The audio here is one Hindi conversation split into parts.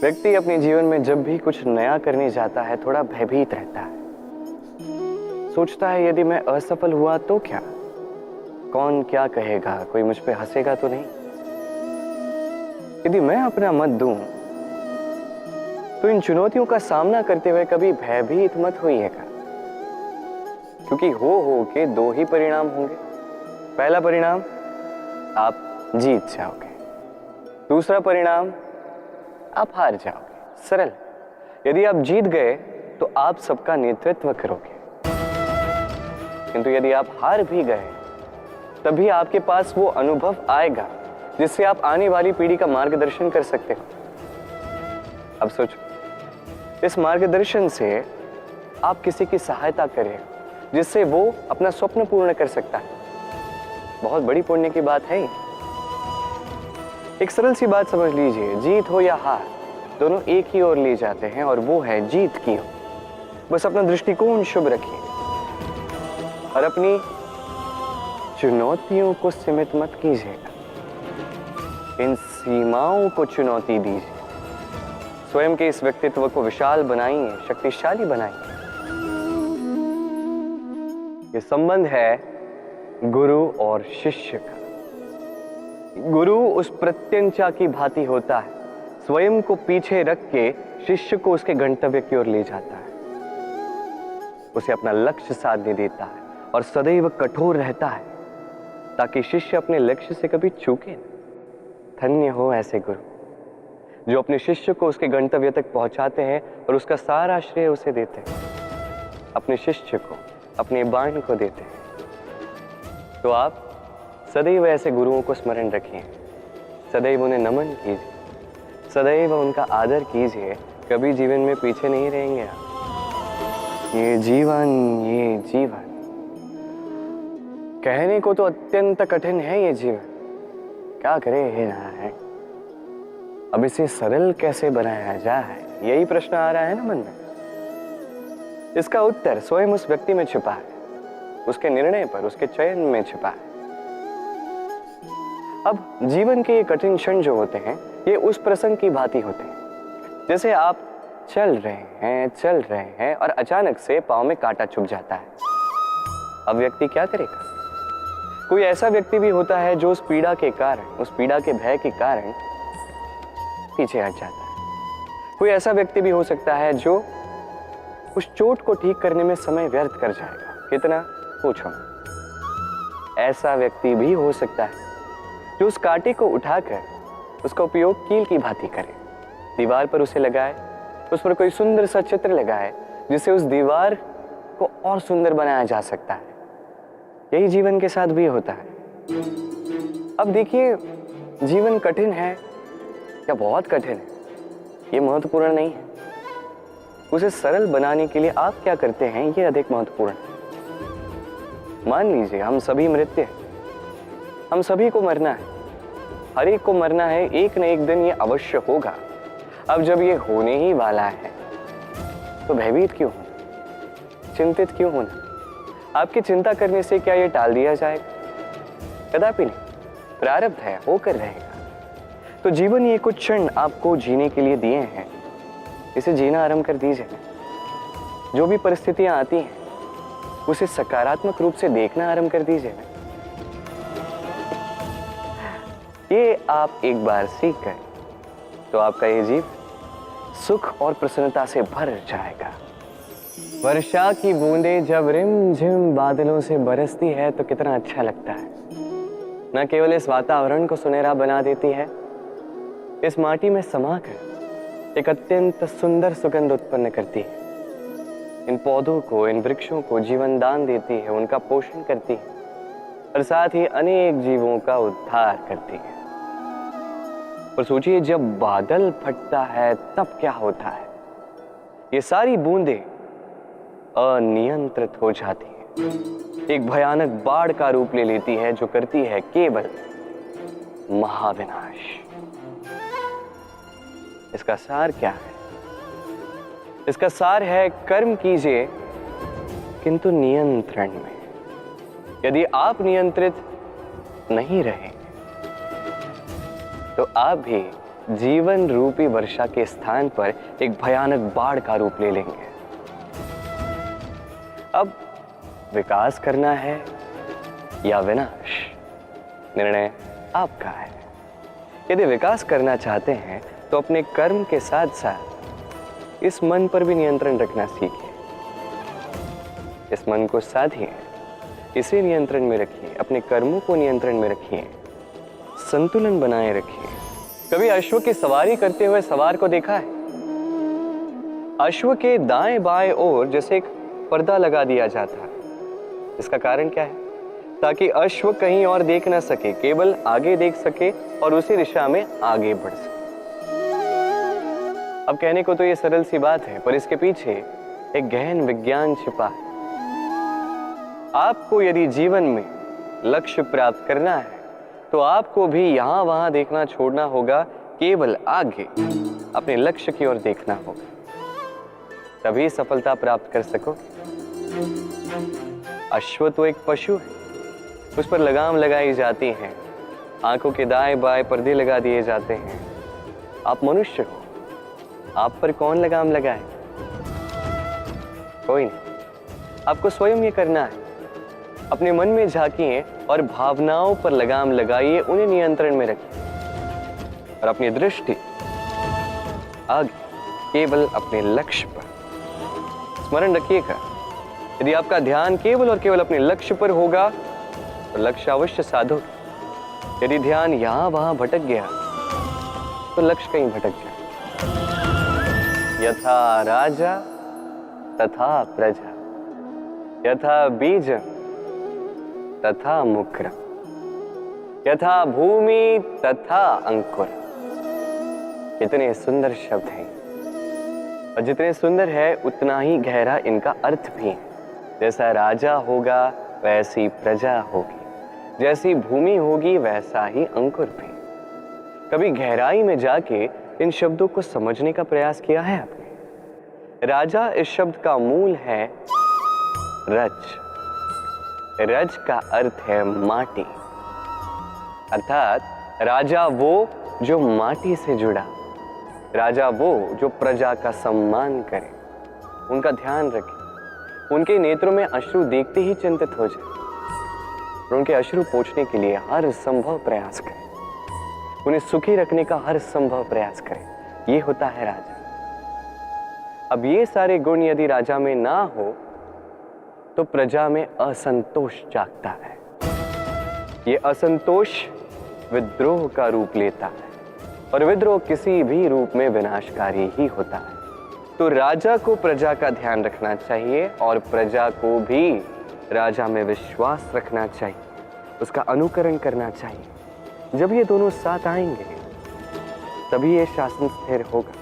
व्यक्ति अपने जीवन में जब भी कुछ नया करने जाता है थोड़ा भयभीत रहता है। सोचता है यदि मैं असफल हुआ तो क्या, कौन क्या कहेगा, कोई मुझ पे हंसेगा तो नहीं। यदि मैं अपना मत दूं तो इन चुनौतियों का सामना करते हुए कभी भयभीत मत होइएगा, क्योंकि हो के दो ही परिणाम होंगे। पहला परिणाम, आप जीत जाओगे। दूसरा परिणाम, आप हार जाओगे। सरल। यदि आप जीत गए तो आप सबका नेतृत्व करोगे, किंतु यदि आप हार भी गए तभी आपके पास वो अनुभव आएगा जिससे आप आने वाली पीढ़ी का मार्गदर्शन कर सकते हो। अब सोचो, इस मार्गदर्शन से आप किसी की सहायता करें जिससे वो अपना स्वप्न पूर्ण कर सकता है। बहुत बड़ी पुण्य की बात है। एक सरल सी बात समझ लीजिए, जीत हो या हार दोनों एक ही ओर ले जाते हैं और वो है जीत की ओर। बस अपना दृष्टिकोण शुभ रखिए और अपनी चुनौतियों को सीमित मत कीजिएगा, इन सीमाओं को चुनौती दीजिए। स्वयं के इस व्यक्तित्व को विशाल बनाइए, शक्तिशाली बनाइए। ये संबंध है गुरु और शिष्य का। गुरु उस प्रत्यंचा की भांति होता है, स्वयं को पीछे रख के शिष्य को उसके गंतव्य की ओर ले जाता है, उसे अपना लक्ष्य साधने देता है और सदैव कठोर रहता है ताकि शिष्य अपने लक्ष्य से कभी चूके न। धन्य हो ऐसे गुरु जो अपने शिष्य को उसके गंतव्य तक पहुंचाते हैं और उसका सारा श्रेय उसे देते हैं, अपने शिष्य को, अपने बाण को देते हैं। तो आप सदैव ऐसे गुरुओं को स्मरण रखिए, सदैव उन्हें नमन कीजिए, सदैव उनका आदर कीजिए। कभी जीवन में पीछे नहीं रहेंगे आप। ये जीवन कहने को तो अत्यंत कठिन है। ये जीवन क्या करे हे नारायण, अब इसे सरल कैसे बनाया जाए, यही प्रश्न आ रहा है ना मन में। इसका उत्तर स्वयं उस व्यक्ति में छिपा है, उसके निर्णय पर, उसके चयन में छिपा है। अब जीवन के ये कठिन क्षण जो होते हैं ये उस प्रसंग की भांति होते हैं जैसे आप चल रहे हैं और अचानक से पांव में कांटा चुभ जाता है। अब व्यक्ति क्या करेगा? कोई ऐसा व्यक्ति भी होता है जो उस पीड़ा के कारण, उस पीड़ा के भय के कारण पीछे हट जाता है। कोई ऐसा व्यक्ति भी हो सकता है जो उस चोट को ठीक करने में समय व्यर्थ कर जाएगा। कितना? पूछो। ऐसा व्यक्ति भी हो सकता है जो उस कांटे को उठाकर उसका उपयोग कील की भांति करे, दीवार पर उसे लगाए, उस पर कोई सुंदर सा चित्र लगाए जिससे उस दीवार को और सुंदर बनाया जा सकता है। यही जीवन के साथ भी होता है। अब देखिए, जीवन कठिन है या बहुत कठिन है, ये महत्वपूर्ण नहीं है। उसे सरल बनाने के लिए आप क्या करते हैं, ये अधिक महत्वपूर्ण है। मान लीजिए हम सभी मृत्य हैं, हम सभी को मरना है, हर एक को मरना है, एक न एक दिन ये अवश्य होगा। अब जब ये होने ही वाला है तो भयभीत क्यों होना, चिंतित क्यों होना? आपकी चिंता करने से क्या ये टाल दिया जाएगा? कदापि नहीं। प्रारब्ध है, होकर रहेगा। तो जीवन ये कुछ क्षण आपको जीने के लिए दिए हैं, इसे जीना आरंभ कर दीजिए। जो भी परिस्थितियां आती हैं उसे सकारात्मक रूप से देखना आरंभ कर दीजिए। ये आप एक बार सीख गए तो आपका ये जीवन सुख और प्रसन्नता से भर जाएगा। वर्षा की बूंदें जब रिमझिम बादलों से बरसती है तो कितना अच्छा लगता है। न केवल इस वातावरण को सुनहरा बना देती है, इस माटी में समाकर एक अत्यंत सुंदर सुगंध उत्पन्न करती है। इन पौधों को, इन वृक्षों को जीवन दान देती है, उनका पोषण करती है और साथ ही अनेक जीवों का उद्धार करती है। और सोचिए, जब बादल फटता है तब क्या होता है? ये सारी बूंदें अनियंत्रित हो जाती है, एक भयानक बाढ़ का रूप ले लेती है जो करती है केवल महाविनाश। इसका सार क्या है? इसका सार है कर्म कीजिए किंतु नियंत्रण में। यदि आप नियंत्रित नहीं रहे तो आप भी जीवन रूपी वर्षा के स्थान पर एक भयानक बाढ़ का रूप ले लेंगे। अब विकास करना है या विनाश, निर्णय आपका है। यदि विकास करना चाहते हैं तो अपने कर्म के साथ साथ इस मन पर भी नियंत्रण रखना सीखिए। इस मन को साधिए, इसे नियंत्रण में रखिए, अपने कर्मों को नियंत्रण में रखिए, संतुलन बनाए रखिए। कभी अश्व की सवारी करते हुए सवार को देखा है? अश्व के दाएं बाएं ओर जैसे एक पर्दा लगा दिया जाता है। इसका कारण क्या है? ताकि अश्व कहीं और देख ना सके, केवल आगे देख सके और उसी दिशा में आगे बढ़ सके। अब कहने को तो ये सरल सी बात है, पर इसके पीछे एक गहन विज्ञान छिपा है। आपको यदि जीवन में लक्ष्य प्राप्त करना है तो आपको भी यहां वहां देखना छोड़ना होगा, केवल आगे अपने लक्ष्य की ओर देखना होगा, तभी सफलता प्राप्त कर सकोगे। अश्व तो एक पशु है, उस पर लगाम लगाई जाती है, आंखों के दाएं बाएं पर्दे लगा दिए जाते हैं। आप मनुष्य हो, आप पर कौन लगाम लगाए? कोई नहीं। आपको स्वयं ये करना है। अपने मन में झांकिए और भावनाओं पर लगाम लगाइए, उन्हें नियंत्रण में रखिए और अपनी दृष्टि आगे केवल अपने लक्ष्य पर। स्मरण रखिएगा, यदि आपका ध्यान केवल और केवल अपने लक्ष्य पर होगा तो लक्ष्य अवश्य साधोगे। यदि ध्यान यहां वहां भटक गया तो लक्ष्य कहीं भटक जाए। यथा राजा तथा प्रजा, यथा बीज तथा मुक्र, यथा भूमि तथा अंकुर। कितने सुंदर शब्द हैं, और जितने सुंदर है उतना ही गहरा इनका अर्थ भी है। जैसा राजा होगा वैसी प्रजा होगी, जैसी भूमि होगी वैसा ही अंकुर भी। कभी गहराई में जाके इन शब्दों को समझने का प्रयास किया है आपने? राजा इस शब्द का मूल है रज। रज का अर्थ है माटी, अर्थात राजा वो जो माटी से जुड़ा, राजा वो जो प्रजा का सम्मान करे, उनका ध्यान रखे, उनके नेत्रों में अश्रु देखते ही चिंतित हो जाए और उनके अश्रु पोंछने के लिए हर संभव प्रयास करे, उन्हें सुखी रखने का हर संभव प्रयास करे। ये होता है राजा। अब ये सारे गुण यदि राजा में ना हो तो प्रजा में असंतोष जागता है। ये असंतोष विद्रोह का रूप लेता है और विद्रोह किसी भी रूप में विनाशकारी ही होता है। तो राजा को प्रजा का ध्यान रखना चाहिए और प्रजा को भी राजा में विश्वास रखना चाहिए, उसका अनुकरण करना चाहिए। जब ये दोनों साथ आएंगे तभी ये शासन स्थिर होगा,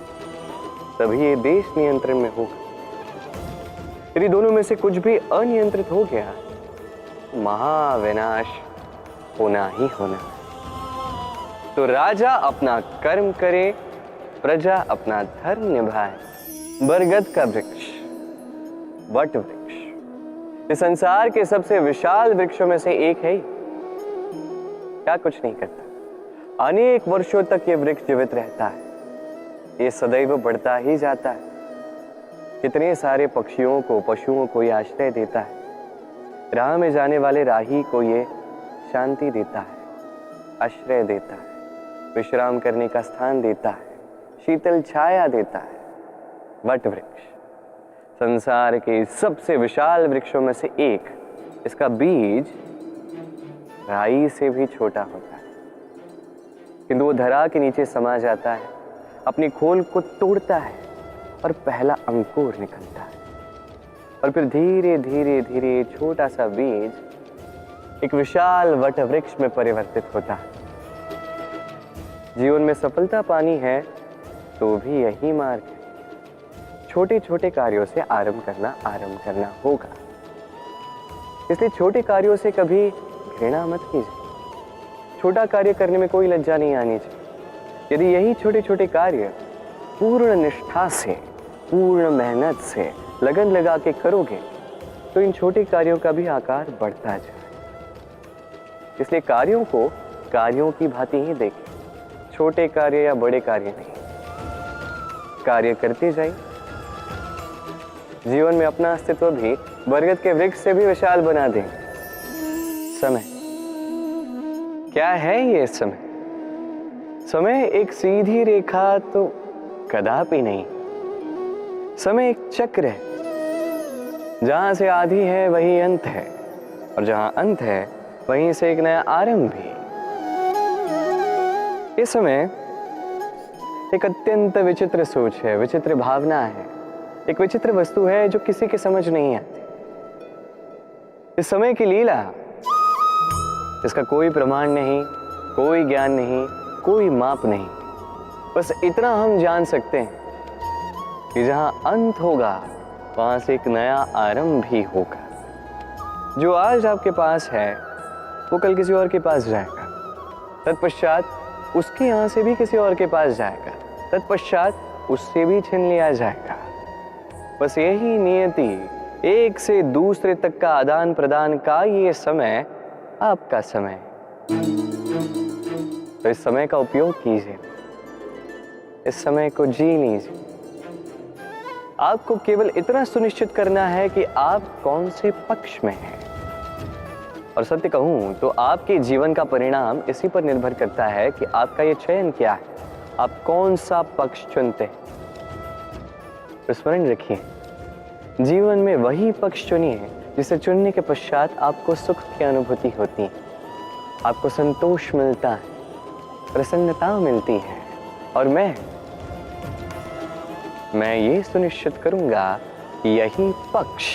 तभी ये देश नियंत्रण में होगा। यदि दोनों में से कुछ भी अनियंत्रित हो गया, महाविनाश होना ही होना है। तो राजा अपना कर्म करे, प्रजा अपना धर्म निभाए। बरगद का वृक्ष, वट वृक्ष, इस संसार के सबसे विशाल वृक्षों में से एक है। क्या कुछ नहीं करता, अनेक वर्षों तक ये वृक्ष जीवित रहता है, ये सदैव बढ़ता ही जाता है। कितने सारे पक्षियों को, पशुओं को ये आश्रय देता है, राह में जाने वाले राही को ये शांति देता है, आश्रय देता है, विश्राम करने का स्थान देता है, शीतल छाया देता है। वट वृक्ष संसार के सबसे विशाल वृक्षों में से एक। इसका बीज राई से भी छोटा होता है, किंतु वो धरा के नीचे समा जाता है, अपनी खोल को तोड़ता है और पहला अंकुर निकलता है, और फिर धीरे धीरे धीरे छोटा सा बीज एक विशाल वट वृक्ष में परिवर्तित होता है। जीवन में सफलता पानी है तो भी यही मार्ग है। छोटे छोटे कार्यों से आरंभ करना होगा। इसलिए छोटे कार्यों से कभी घृणा मत कीजिए। छोटा कार्य करने में कोई लज्जा नहीं आनी चाहिए। यदि यही छोटे छोटे कार्य पूर्ण निष्ठा से, पूर्ण मेहनत से, लगन लगा के करोगे तो इन छोटे कार्यों का भी आकार बढ़ता जाए। इसलिए कार्यों को कार्यों की भांति ही देखें। छोटे कार्य या बड़े कार्य नहीं, कार्य करते जाइए। जीवन में अपना अस्तित्व भी बरगद के वृक्ष से भी विशाल बना दें। समय क्या है ये समय? समय एक सीधी रेखा तो कदापि नहीं। समय एक चक्र है, जहां से आदि है वही अंत है, और जहां अंत है वहीं से एक नया आरंभ भी। इस समय एक अत्यंत विचित्र सोच है, विचित्र भावना है, एक विचित्र वस्तु है जो किसी के समझ नहीं आती। इस समय की लीला, इसका कोई प्रमाण नहीं, कोई ज्ञान नहीं, कोई माप नहीं। बस इतना हम जान सकते हैं कि जहां अंत होगा वहां से एक नया आरंभ भी होगा। जो आज आपके पास है वो कल किसी और के पास जाएगा, तत्पश्चात उसके यहां से भी किसी और के पास जाएगा, तत्पश्चात उससे भी छीन लिया जाएगा। बस यही नियति, एक से दूसरे तक का आदान प्रदान का ये समय आपका समय। तो इस समय का उपयोग कीजिए, इस समय को जी लीजिए। आपको केवल इतना सुनिश्चित करना है कि आप कौन से पक्ष में हैं। और सत्य कहूं तो आपके जीवन का परिणाम इसी पर निर्भर करता है कि आपका ये चयन क्या है, आप कौन सा पक्ष चुनते हैं। स्मरण रखिए, जीवन में वही पक्ष चुनिए जिसे चुनने के पश्चात आपको सुख की अनुभूति होती है, आपको संतोष मिलता है, प्रसन्नता मिलती है। और मैं ये सुनिश्चित करूंगा कि यही पक्ष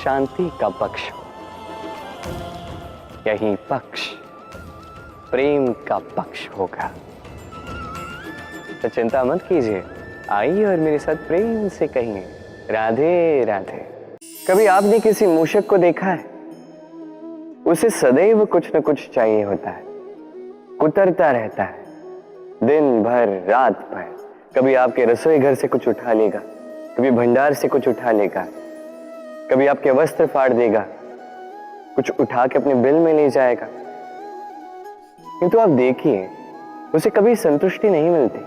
शांति का पक्ष हो, यही पक्ष प्रेम का पक्ष होगा। तो चिंता मत कीजिए, आइए और मेरे साथ प्रेम से कहिए राधे राधे। कभी आपने किसी मूषक को देखा है? उसे सदैव कुछ न कुछ चाहिए होता है, कुतरता रहता है दिन भर रात भर। कभी आपके रसोई घर से कुछ उठा लेगा, कभी भंडार से कुछ उठा लेगा, कभी आपके वस्त्र फाड़ देगा, कुछ उठा के अपने बिल में ले जाएगा। किंतु आप देखिए, उसे कभी संतुष्टि नहीं मिलती,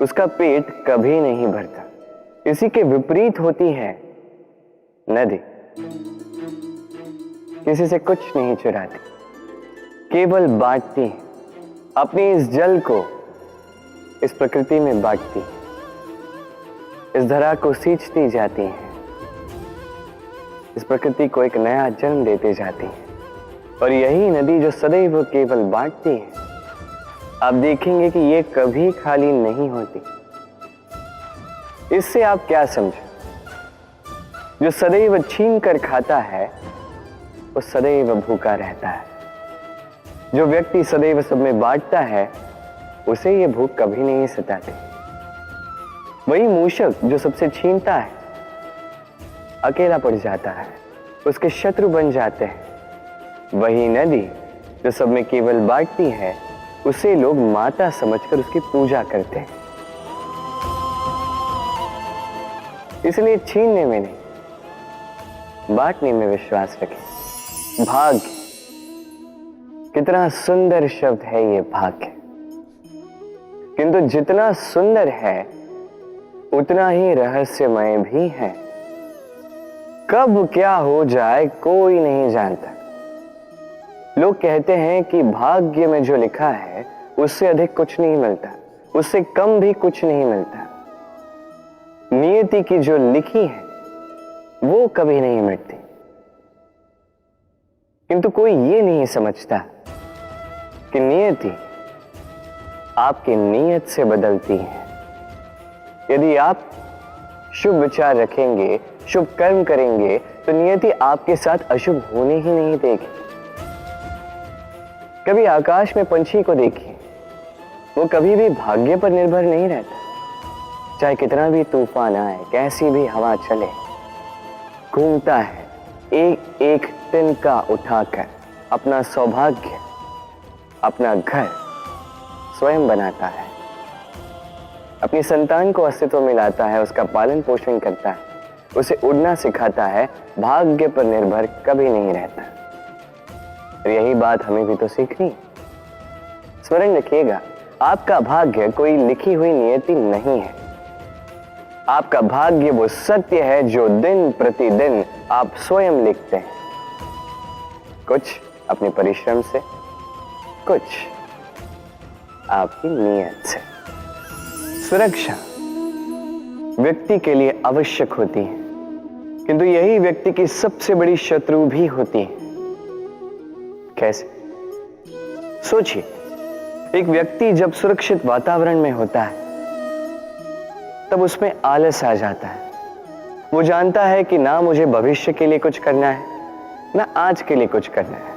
उसका पेट कभी नहीं भरता। इसी के विपरीत होती है नदी, किसी से कुछ नहीं चुराती, केवल बांटती है। अपने इस जल को इस प्रकृति में बांटती, इस धरा को सींचती जाती है, इस प्रकृति को एक नया जन्म देते जाती है। और यही नदी जो सदैव केवल बांटती है, आप देखेंगे कि ये कभी खाली नहीं होती। इससे आप क्या समझे? जो सदैव छीन कर खाता है वो सदैव भूखा रहता है। जो व्यक्ति सदैव सब में बांटता है उसे ये भूख कभी नहीं सताती। वही मूषक जो सबसे छीनता है अकेला पड़ जाता है, उसके शत्रु बन जाते हैं। वही नदी जो सब में केवल बांटती है, उसे लोग माता समझकर उसकी पूजा करते हैं। इसलिए छीनने में नहीं, बांटने में विश्वास रखें। भाग्य, कितना सुंदर शब्द है ये भाग्य। किंतु जितना सुंदर है उतना ही रहस्यमय भी है। कब क्या हो जाए कोई नहीं जानता। लोग कहते हैं कि भाग्य में जो लिखा है उससे अधिक कुछ नहीं मिलता, उससे कम भी कुछ नहीं मिलता। नियति की जो लिखी है वो कभी नहीं मिटती। किंतु कोई ये नहीं समझता कि नियति आपकी नीयत से बदलती है। यदि आप शुभ विचार रखेंगे, शुभ कर्म करेंगे, तो नियति आपके साथ अशुभ होने ही नहीं देगी। कभी आकाश में पंछी को देखिए, वो कभी भी भाग्य पर निर्भर नहीं रहता। चाहे कितना भी तूफान आए, कैसी भी हवा चले, घूमता है एक एक तिनका उठाकर। अपना सौभाग्य, अपना घर स्वयं बनाता है, अपनी संतान को अस्तित्व में लाता है, उसका पालन पोषण करता है, उसे उड़ना सिखाता है। भाग्य पर निर्भर कभी नहीं रहता। और यही बात हमें भी तो सीखनी। स्मरण रखिएगा, आपका भाग्य कोई लिखी हुई नियति नहीं है। आपका भाग्य वो सत्य है जो दिन प्रतिदिन आप स्वयं लिखते हैं, कुछ अपने परिश्रम से, कुछ आपकी नीयत से। सुरक्षा व्यक्ति के लिए आवश्यक होती है, किंतु यही व्यक्ति की सबसे बड़ी शत्रु भी होती है। कैसे? सोचिए, एक व्यक्ति जब सुरक्षित वातावरण में होता है तब उसमें आलस आ जाता है। वो जानता है कि ना मुझे भविष्य के लिए कुछ करना है, ना आज के लिए कुछ करना है,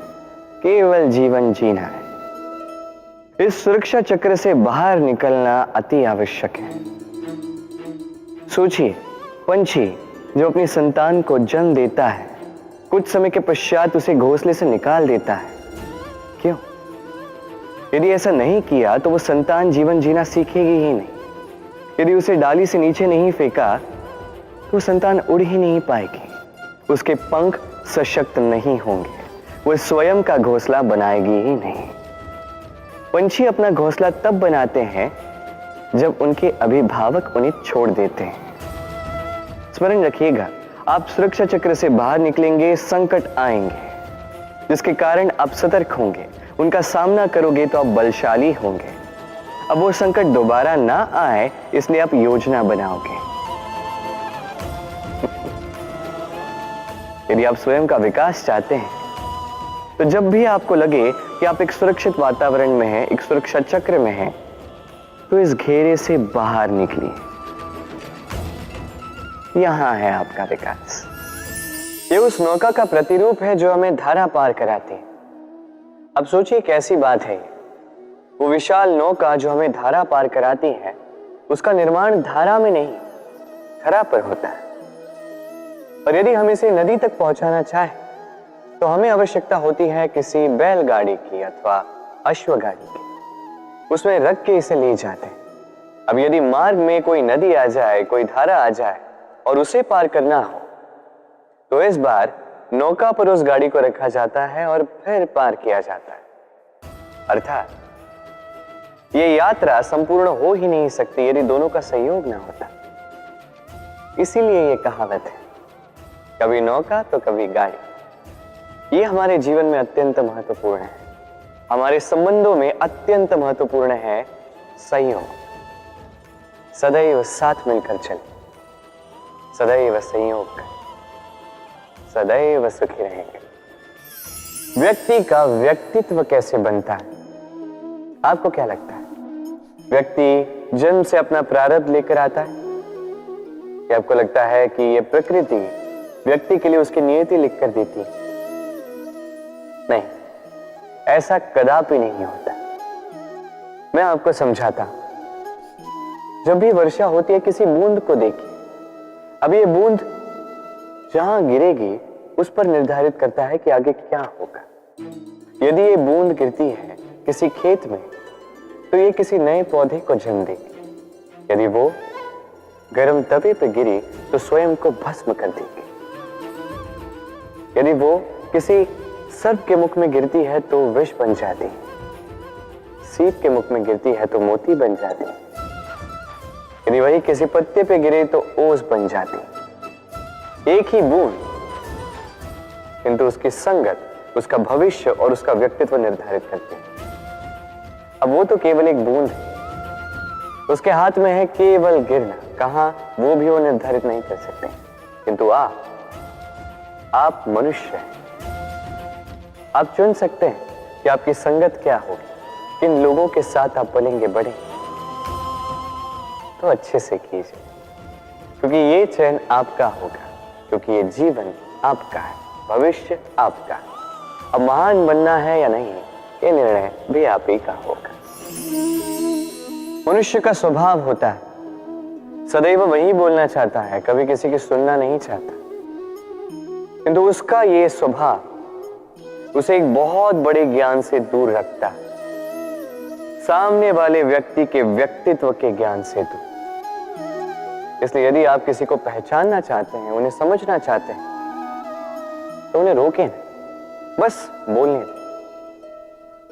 केवल जीवन जीना है। इस सुरक्षा चक्र से बाहर निकलना अति आवश्यक है। सोचिए, पंछी जो अपनी संतान को जन्म देता है, कुछ समय के पश्चात उसे घोंसले से निकाल देता है। क्यों? यदि ऐसा नहीं किया तो वो संतान जीवन जीना सीखेगी ही नहीं। यदि उसे डाली से नीचे नहीं फेंका तो संतान उड़ ही नहीं पाएगी, उसके पंख सशक्त नहीं होंगे, वो स्वयं का घोंसला बनाएगी ही नहीं। पंछी अपना घोंसला तब बनाते हैं जब उनके अभिभावक उन्हें छोड़ देते हैं। स्मरण रखिएगा, आप सुरक्षा चक्र से बाहर निकलेंगे, संकट आएंगे जिसके कारण आप सतर्क होंगे, उनका सामना करोगे तो आप बलशाली होंगे। अब वो संकट दोबारा ना आए इसलिए आप योजना बनाओगे। यदि आप स्वयं का विकास चाहते हैं तो जब भी आपको लगे कि आप एक सुरक्षित वातावरण में हैं, एक सुरक्षा चक्र में हैं, तो इस घेरे से बाहर निकलिए। यहां है आपका विकास। ये उस नौका का प्रतिरूप है जो हमें धारा पार कराती है। अब सोचिए कैसी बात है ये। वो विशाल नौका जो हमें धारा पार कराती है, उसका निर्माण धारा में नहीं, धरा पर होता है। और यदि हम इसे नदी तक पहुंचाना चाहें तो हमें आवश्यकता होती है किसी बैलगाड़ी की अथवा अश्वगाड़ी की। उसमें रख के इसे ले जाते हैं। अब यदि मार्ग में कोई नदी आ जाए, कोई धारा आ जाए और उसे पार करना हो तो इस बार नौका पर उस गाड़ी को रखा जाता है और फिर पार किया जाता है। अर्थात ये यात्रा संपूर्ण हो ही नहीं सकती यदि दोनों का सहयोग ना होता। इसीलिए ये कहावत है, कभी नौका तो कभी गाड़ी। ये हमारे जीवन में अत्यंत महत्वपूर्ण है। हमारे संबंधों में अत्यंत महत्वपूर्ण है सहयोग। सदैव साथ मिलकर चले, सदैव संयोग करें, सदैव सुखी रहेंगे। व्यक्ति का व्यक्तित्व कैसे बनता है, आपको क्या लगता है? व्यक्ति जन्म से अपना प्रारब्ध लेकर आता है या आपको लगता है कि यह प्रकृति व्यक्ति के लिए उसकी नियति लिखकर देती है? नहीं, ऐसा कदापि नहीं होता। मैं आपको समझाता हूं। जब भी वर्षा होती है, किसी बूंद को देखिए। अब ये बूंद जहां गिरेगी उस पर निर्धारित करता है कि आगे क्या होगा। यदि ये बूंद गिरती है किसी खेत में तो ये किसी नए पौधे को जन्म देगी। यदि वो गर्म तवे पर गिरी तो स्वयं को भस्म कर देगी। यदि वो किसी सर्प के मुख में गिरती है तो विष बन जाती है। सीप के मुख में गिरती है तो मोती बन जाती है। यदि वही किसी पत्ते पे गिरे तो ओस बन जाती है। एक ही बूंद, किंतु उसकी संगत, उसका भविष्य और उसका व्यक्तित्व निर्धारित करती है। अब वो तो केवल एक बूंद है, उसके हाथ में है केवल गिरना। कहां वो भी वो निर्धारित नहीं कर सकते। किंतु आप मनुष्य हैं। आप चुन सकते हैं कि आपकी संगत क्या होगी, किन लोगों के साथ आप पलेंगे बढ़ेंगे। तो अच्छे से कीजिए, क्योंकि ये चयन आपका होगा, क्योंकि ये जीवन आपका है, भविष्य आपका है। अब महान बनना है या नहीं, ये निर्णय भी आप ही का होगा। मनुष्य का स्वभाव होता है सदैव वही बोलना चाहता है, कभी किसी की सुनना नहीं चाहता। किंतु उसका ये स्वभाव उसे एक बहुत बड़े ज्ञान से दूर रखता है, सामने वाले व्यक्ति के व्यक्तित्व के ज्ञान से दूर। इसलिए यदि आप किसी को पहचानना चाहते हैं, उन्हें समझना चाहते हैं, तो उन्हें रोकें, बस बोलने दें।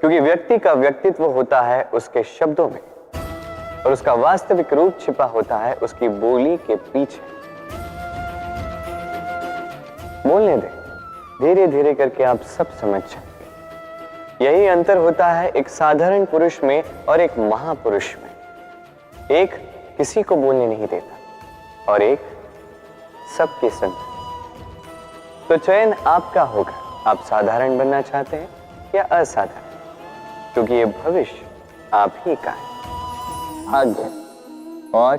क्योंकि व्यक्ति का व्यक्तित्व होता है उसके शब्दों में और उसका वास्तविक रूप छिपा होता है उसकी बोली के पीछे। बोलने दें, धीरे धीरे करके आप सब समझ जाएंगे। यही अंतर होता है एक साधारण पुरुष में और एक महापुरुष में। एक किसी को बोलने नहीं देता और एक सबकी सुनता। तो चयन आपका होगा, आप साधारण बनना चाहते हैं या असाधारण, क्योंकि ये भविष्य आप ही का है। भाग्य और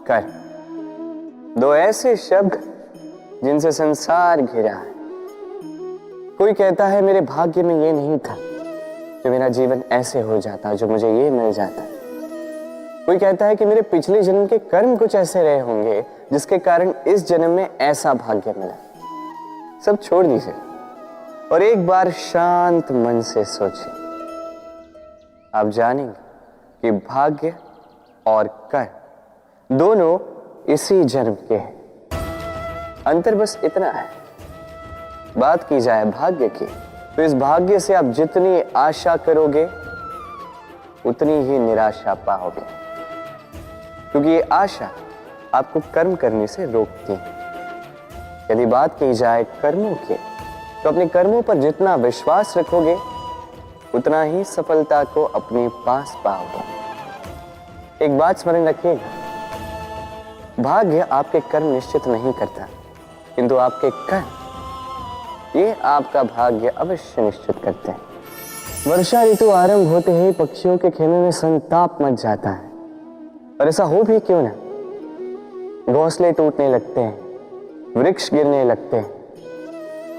कर्म, दो ऐसे शब्द जिनसे संसार घिरा है। कोई कहता है मेरे भाग्य में ये नहीं था जो मेरा जीवन ऐसे हो जाता, जो मुझे ये मिल जाता। कोई कहता है कि मेरे पिछले जन्म के कर्म कुछ ऐसे रहे होंगे जिसके कारण इस जन्म में ऐसा भाग्य मिला। सब छोड़ दीजिए और एक बार शांत मन से सोचिए। आप जानेंगे कि भाग्य और कर्म दोनों इसी जन्म के हैं। अंतर बस इतना है। बात की जाए भाग्य की, तो इस भाग्य से आप जितनी आशा करोगे उतनी ही निराशा पाओगे, क्योंकि ये आशा आपको कर्म करने से रोकती है। यदि बात की जाए कर्मों की, तो अपने कर्मों पर जितना विश्वास रखोगे उतना ही सफलता को अपने पास पाओगे। एक बात स्मरण रखिएगा, भाग्य आपके कर्म निश्चित नहीं करता, किंतु आपके कर्म ये आपका भाग्य अवश्य निश्चित करते हैं। वर्षा ऋतु आरंभ होते ही पक्षियों के खेमे में संताप मच जाता है, और ऐसा हो भी क्यों ना। घोंसले टूटने लगते हैं, वृक्ष गिरने लगते हैं।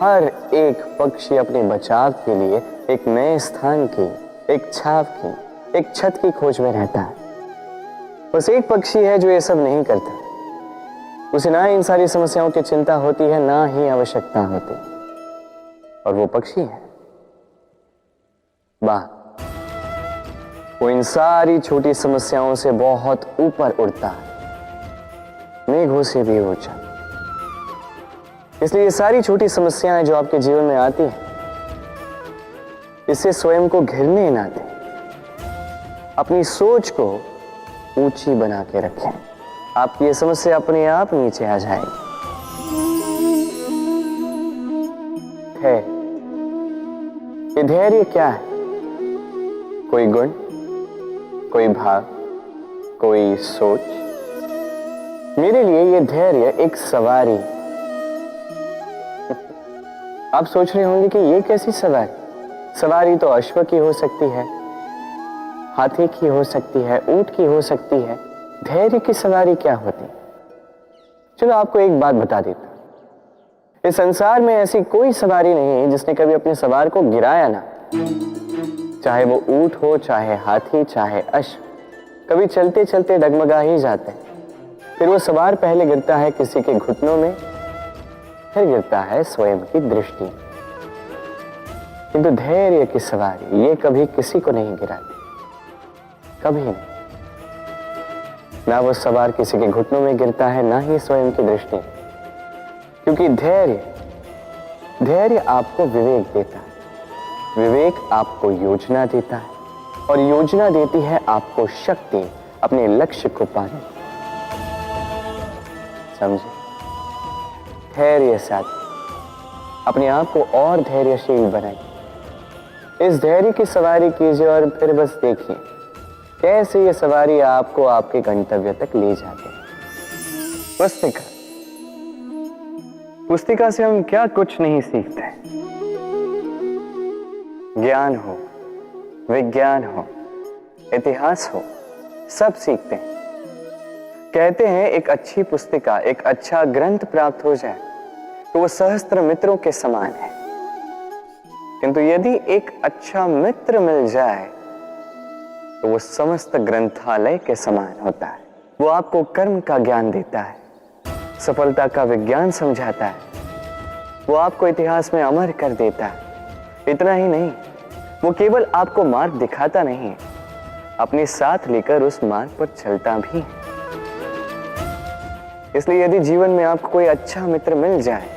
हर एक पक्षी अपने बचाव के लिए एक नए स्थान की, एक छाव की, एक छत की खोज में रहता है। बस एक पक्षी है जो ये सब नहीं करता। उसे ना इन सारी समस्याओं की चिंता होती है, ना ही आवश्यकता होती, और वो पक्षी है बाघ। वो इन सारी छोटी समस्याओं से बहुत ऊपर उड़ता है, मेघों से भी ऊंचा। इसलिए ये सारी छोटी समस्याएं जो आपके जीवन में आती हैं, इससे स्वयं को घिरने ना दें। अपनी सोच को ऊंची बना के रखें। आपकी ये समस्या अपने आप नीचे आ जाएगी। ये धैर्य क्या है? कोई गुण, कोई भाव, कोई सोच। मेरे लिए ये धैर्य एक सवारी। आप सोच रहे होंगे कि ये कैसी सवारी? सवारी तो अश्व की हो सकती है, हाथी की हो सकती है, ऊंट की हो सकती है। धैर्य की सवारी क्या होती? चलो आपको एक बात बता देता। इस संसार में ऐसी कोई सवारी नहीं है जिसने कभी अपने सवार को गिराया ना। चाहे वो ऊंट हो, चाहे हाथी, चाहे अश्व, कभी चलते चलते डगमगा ही जाते हैं। फिर वो सवार पहले गिरता है किसी के घुटनों में, फिर गिरता है स्वयं की दृष्टि। किंतु धैर्य की सवारी ये कभी किसी को नहीं गिराती, कभी नहीं। ना वो सवार किसी के घुटनों में गिरता है, ना ही स्वयं की दृष्टि। क्योंकि धैर्य आपको विवेक देता है, विवेक आपको योजना देता है, और योजना देती है आपको शक्ति अपने लक्ष्य को पाने। समझे? धैर्य साथ अपने आप को और धैर्यशील बनाइए। इस धैर्य की सवारी कीजिए और फिर बस देखिए कैसे ये सवारी आपको आपके गंतव्य तक ले जाती है। पुस्तिका से हम क्या कुछ नहीं सीखते। ज्ञान हो, विज्ञान हो, इतिहास हो, सब सीखते हैं। कहते हैं एक अच्छी पुस्तिका, एक अच्छा ग्रंथ प्राप्त हो जाए तो वो सहस्त्र मित्रों के समान है। किंतु यदि एक अच्छा मित्र मिल जाए तो वो समस्त ग्रंथालय के समान होता है। वो आपको कर्म का ज्ञान देता है, सफलता का विज्ञान समझाता है, वो आपको इतिहास में अमर कर देता है। इतना ही नहीं, वो केवल आपको मार्ग दिखाता नहीं है, अपने साथ लेकर उस मार्ग पर चलता भी है। इसलिए यदि जीवन में आपको कोई अच्छा मित्र मिल जाए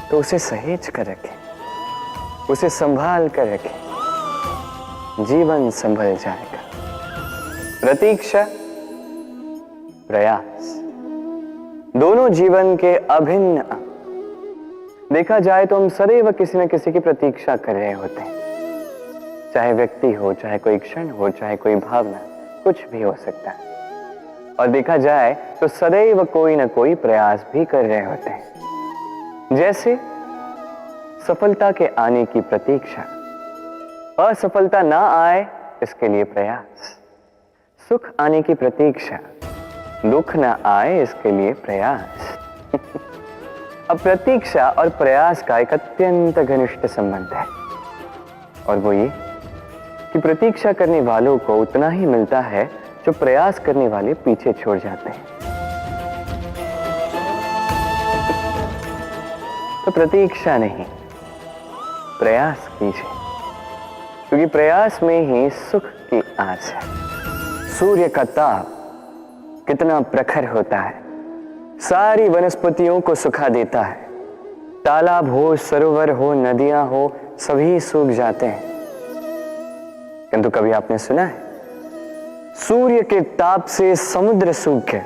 तो उसे सहेज कर रखें, उसे संभाल कर रखें, जीवन संभल जाएगा। प्रतीक्षा, प्रयास, दोनों जीवन के अभिन्न अंग। देखा जाए तो हम सदैव किसी न किसी की प्रतीक्षा कर रहे होते हैं, चाहे व्यक्ति हो, चाहे कोई क्षण हो, चाहे कोई भावना, कुछ भी हो सकता है। और देखा जाए तो सदैव कोई ना कोई प्रयास भी कर रहे होते हैं, जैसे सफलता के आने की प्रतीक्षा, असफलता ना आए इसके लिए प्रयास, सुख आने की प्रतीक्षा, दुख ना आए इसके लिए प्रयास। अब प्रतीक्षा और प्रयास का एक अत्यंत घनिष्ठ संबंध है, और वो ये कि प्रतीक्षा करने वालों को उतना ही मिलता है जो प्रयास करने वाले पीछे छोड़ जाते हैं। तो प्रतीक्षा नहीं, प्रयास कीजिए, क्योंकि प्रयास में ही सुख की आस है। सूर्य का ताप कितना प्रखर होता है, सारी वनस्पतियों को सुखा देता है। तालाब हो, सरोवर हो, नदियां हो, सभी सूख जाते हैं। किंतु कभी आपने सुना है सूर्य के ताप से समुद्र सूख गया?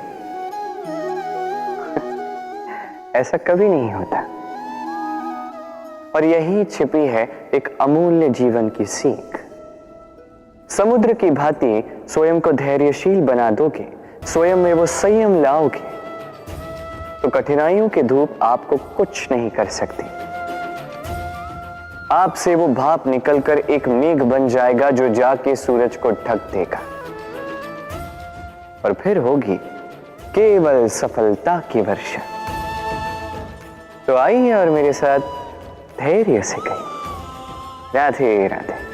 ऐसा कभी नहीं होता। और यही छिपी है एक अमूल्य जीवन की सीख। समुद्र की भांति स्वयं को धैर्यशील बना दोगे, स्वयं में वो संयम लाओगे, तो कठिनाइयों की धूप आपको कुछ नहीं कर सकती। आपसे वो भाप निकलकर एक मेघ बन जाएगा जो जाके सूरज को ढक देगा, और फिर होगी केवल सफलता की वर्षा। तो आइए और मेरे साथ धैर्य से कहिए, राधे राधे।